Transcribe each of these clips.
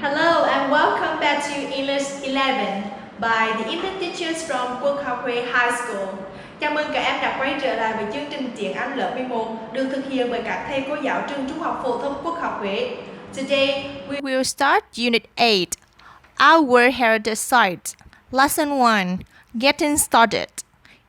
Hello and welcome back to English 11 by the English teachers from Quốc High School. Chào mừng các em đã quay trở lại với chương trình tiếng Anh lớp 11 được thực hiện bởi các thầy cô giáo trường Trung học phổ thông Quốc học Huế. Today we will start Unit 8, Our World Heritage Sites, Lesson 1, Getting Started.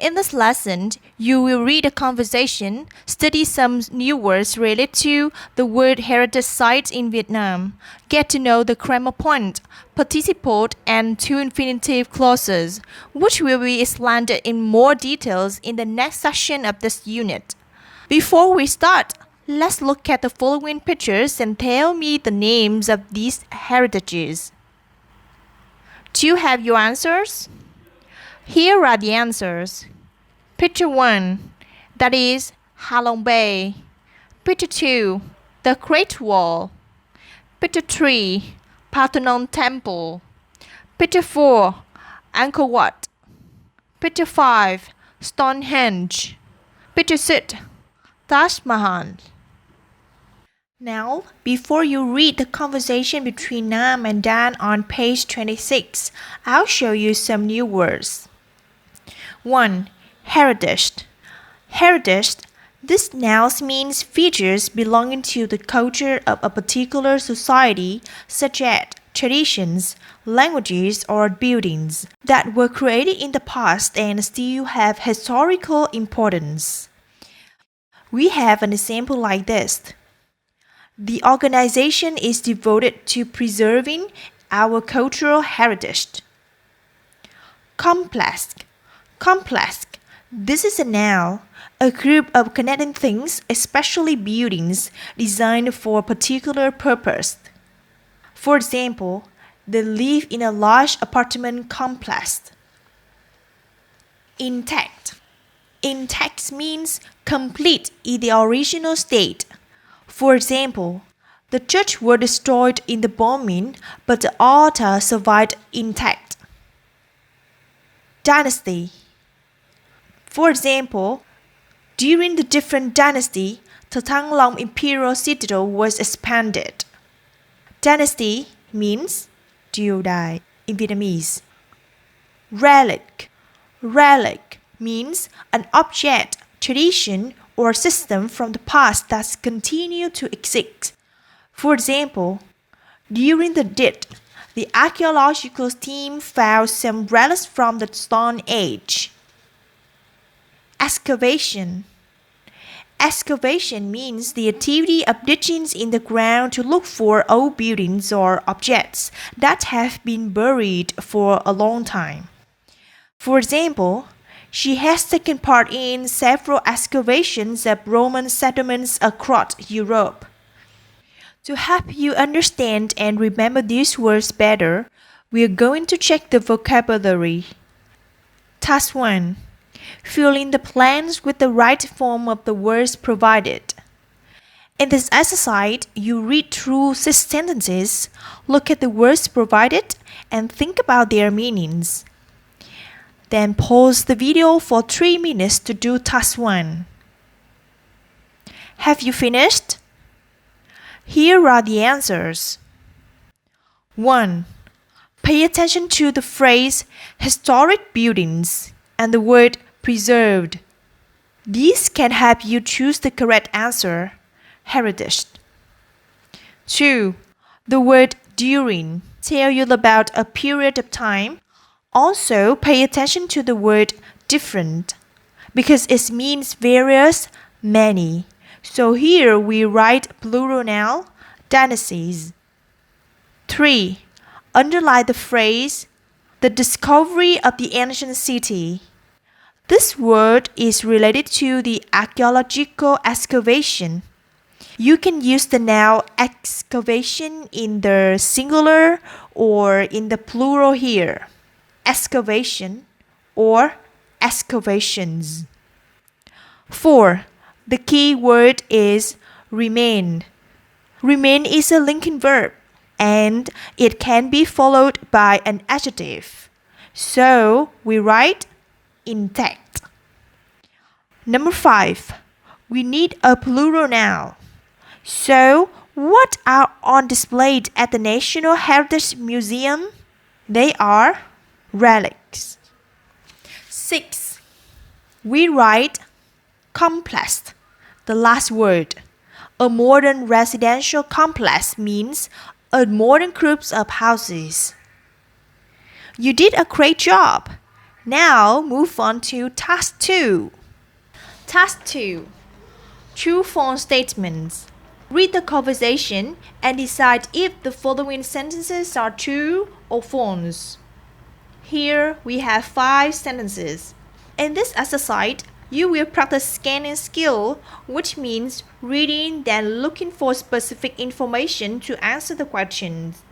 In this lesson, you will read a conversation, study some new words related to the World Heritage Sites in Vietnam, get to know the grammar point, participle, and two infinitive clauses, which will be explained in more details in the next section of this unit. Before we start, let's look at the following pictures and tell me the names of these heritages. Do you have your answers? Here are the answers. Picture 1, that is Ha Long Bay. Picture 2, the Great Wall. Picture 3, Parthenon Temple. Picture 4, Angkor Wat. Picture 5, Stonehenge. Picture 6, Taj Mahal. Now, before you read the conversation between Nam and Dan on page 26, I'll show you some new words. 1. Heritage. Heritage. This noun means features belonging to the culture of a particular society, such as traditions, languages, or buildings that were created in the past and still have historical importance. We have an example like this. The organization is devoted to preserving our cultural heritage. Complex. Complex. This is a noun, a group of connecting things, especially buildings, designed for a particular purpose. For example, they live in a large apartment complex. Intact. Intact means complete in the original state. For example, the church was destroyed in the bombing, but the altar survived intact. Dynasty. For example, during the different dynasty, the Thăng Long imperial citadel was expanded. Dynasty means triều đại in Vietnamese. Relic. Relic means an object, tradition, or system from the past that continue to exist. For example, during the deed, the archaeological team found some relics from the Stone Age. Excavation. Excavation means the activity of digging in the ground to look for old buildings or objects that have been buried for a long time. For example, she has taken part in several excavations of Roman settlements across Europe. To help you understand and remember these words better, we are going to check the vocabulary. Task 1. Fill in the blanks with the right form of the words provided. In this exercise, you read through 6 sentences, look at the words provided, and think about their meanings. Then pause the video for 3 minutes to do task 1. Have you finished? Here are the answers. 1. Pay attention to the phrase historic buildings and the word preserved. These can help you choose the correct answer, heritage. 2. The word during tell you about a period of time. Also, pay attention to the word different because it means various, many. So here we write plural noun, dynasties. 3. Underline the phrase, the discovery of the ancient city. This word is related to the archaeological excavation. You can use the noun excavation in the singular or in the plural here. Excavation or excavations. 4. The key word is remain. Remain is a linking verb and it can be followed by an adjective. So we write intact. Number 5. We need a plural noun. So What are on display at the National Heritage Museum? They are relics. 6. We write complex, the last word. A modern residential complex means a modern group of houses. You did a great job. Now move on to task 2. Task 2. True false statements. Read the conversation and decide if the following sentences are true or false. Here we have 5 sentences. In this exercise, you will practice scanning skill, which means reading then looking for specific information to answer the questions.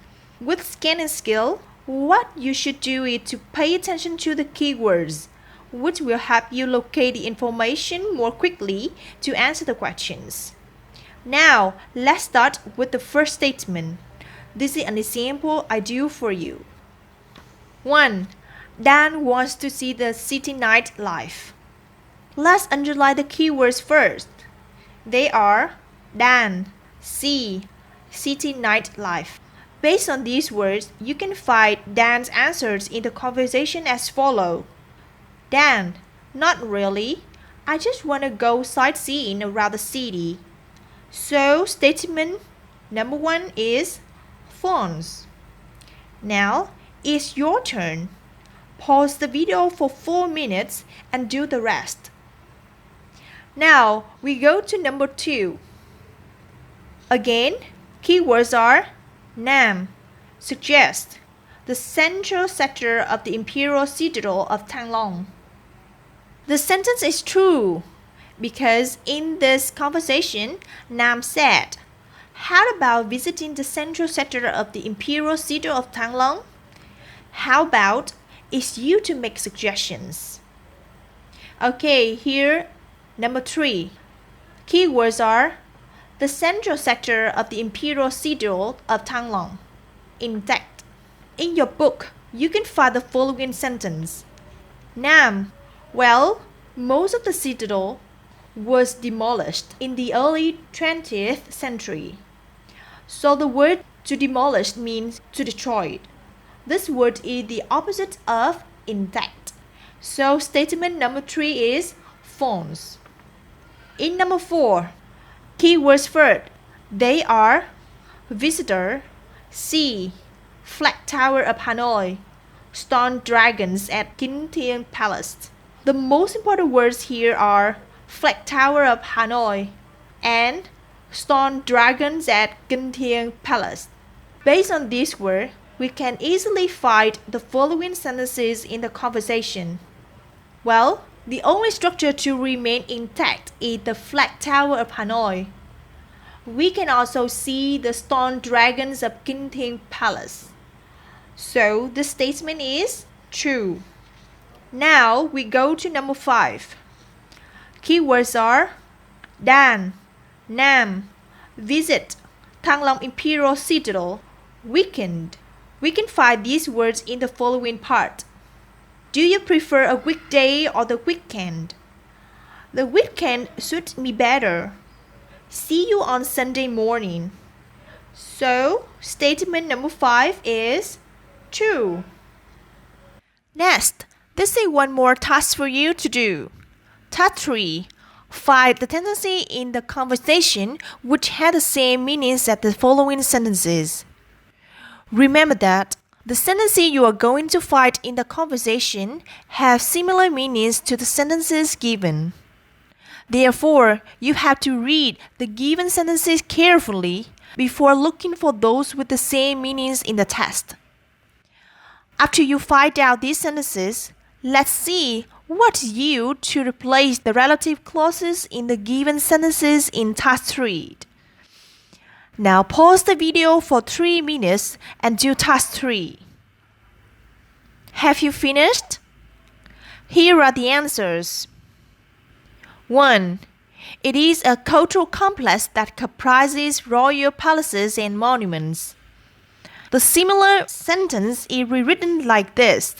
With scanning skill, what you should do is to pay attention to the keywords, which will help you locate the information more quickly to answer the questions. Now, let's start with the first statement. This is an example I do for you. 1. Dan wants to see the city nightlife. Let's underline the keywords first. They are Dan, see, city nightlife. Based on these words, you can find Dan's answers in the conversation as follows. Dan, not really. I just want to go sightseeing around the city. So, statement number 1 is false. Now, it's your turn. Pause the video for 4 minutes and do the rest. Now, we go to number 2. Again, keywords are Nam, suggest, the central sector of the imperial citadel of Thăng. The sentence is true because in this conversation, Nam said, "How about visiting the central sector of the imperial citadel of Thăng? How about it's you to make suggestions?" Okay, here number 3. Keywords are the central sector of the imperial citadel of Thăng. Intact. In your book, you can find the following sentence. Nam, well, most of the citadel was demolished in the early 20th century. So the word to demolish means to destroy. This word is the opposite of intact. So statement number 3 is false. In number 4, keywords first. They are visitor, see, flag tower of Hanoi, stone dragons at Kinh Thiên Palace. The most important words here are flag tower of Hanoi and stone dragons at Kinh Thiên Palace. Based on this word, we can easily find the following sentences in the conversation. Well, the only structure to remain intact is the flag tower of Hanoi. We can also see the stone dragons of Kinh Thiên Palace. So the statement is true. Now we go to number 5. Keywords are Dan, Nam, visit, Thăng Long Imperial Citadel, weekend. We can find these words in the following part. Do you prefer a weekday or the weekend? The weekend suits me better. See you on Sunday morning. So, statement number 5 is true. Next, this is one more task for you to do. Task 3. Find the tendency in the conversation which had the same meanings as the following sentences. Remember that the sentences you are going to find in the conversation have similar meanings to the sentences given. Therefore, you have to read the given sentences carefully before looking for those with the same meanings in the test. After you find out these sentences, let's see what you use to replace the relative clauses in the given sentences in task 3. Now pause the video for 3 minutes and do task 3. Have you finished? Here are the answers. 1. It is a cultural complex that comprises royal palaces and monuments. The similar sentence is rewritten like this.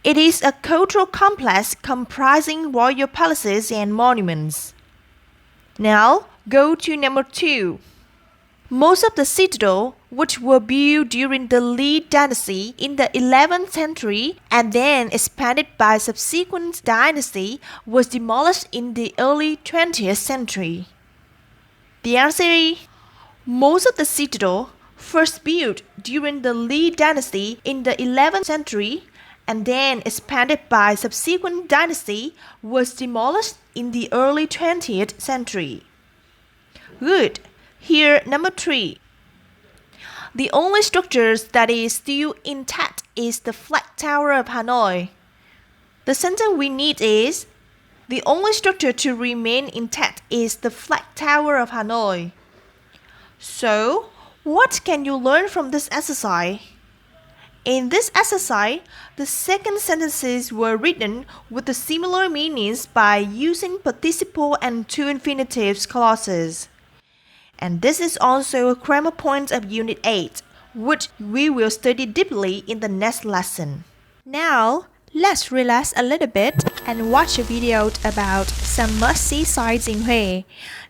It is a cultural complex comprising royal palaces and monuments. Now, go to number 2. Most of the citadels, which were built during the Li dynasty in the 11th century and then expanded by subsequent dynasty, was demolished in the early 20th century. The answer is, most of the citadels, first built during the Li dynasty in the 11th century and then expanded by subsequent dynasty, was demolished in the early 20th century. Good. Here, number 3. The only structure that is still intact is the Flag Tower of Hanoi. The sentence we need is, the only structure to remain intact is the Flag Tower of Hanoi. So, what can you learn from this exercise? In this exercise, the second sentences were written with the similar meanings by using participle and two infinitive clauses. And this is also a grammar point of Unit 8, which we will study deeply in the next lesson. Now, let's relax a little bit and watch a video about some must-see sites in Hue,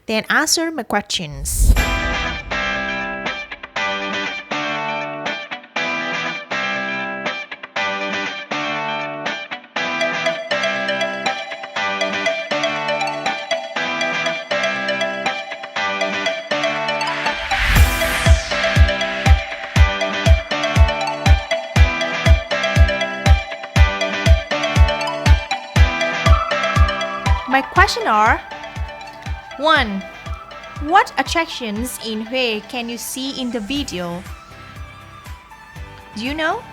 then answer my questions. My questions are: 1. What attractions in Hue can you see in the video? Do you know?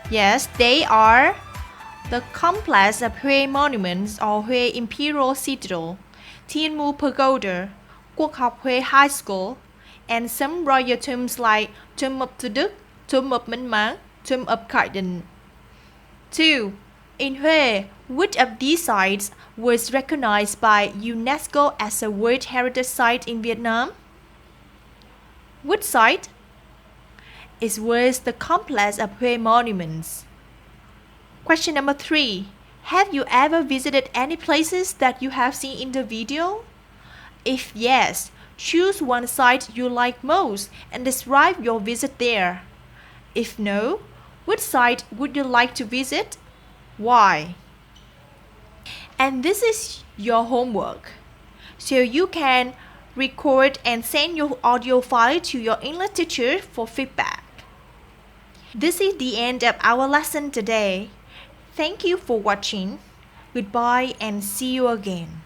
Yes, they are the complex of Hue Monuments or Hue Imperial Citadel, Thiên Mu Pagoda, Quốc học Hue High School, and some royal tombs like Tomb of Từ Đức, Tomb of Minh Mã, Tomb of Khải. 2. In Hue, which of these sites was recognized by UNESCO as a World Heritage Site in Vietnam? Which site? It was the complex of Hue Monuments. Question number 3. Have you ever visited any places that you have seen in the video? If yes, choose one site you like most and describe your visit there. If no, which site would you like to visit? Why? And this is your homework. So you can record and send your audio file to your English teacher for feedback. This is the end of our lesson today. Thank you for watching. Goodbye and see you again.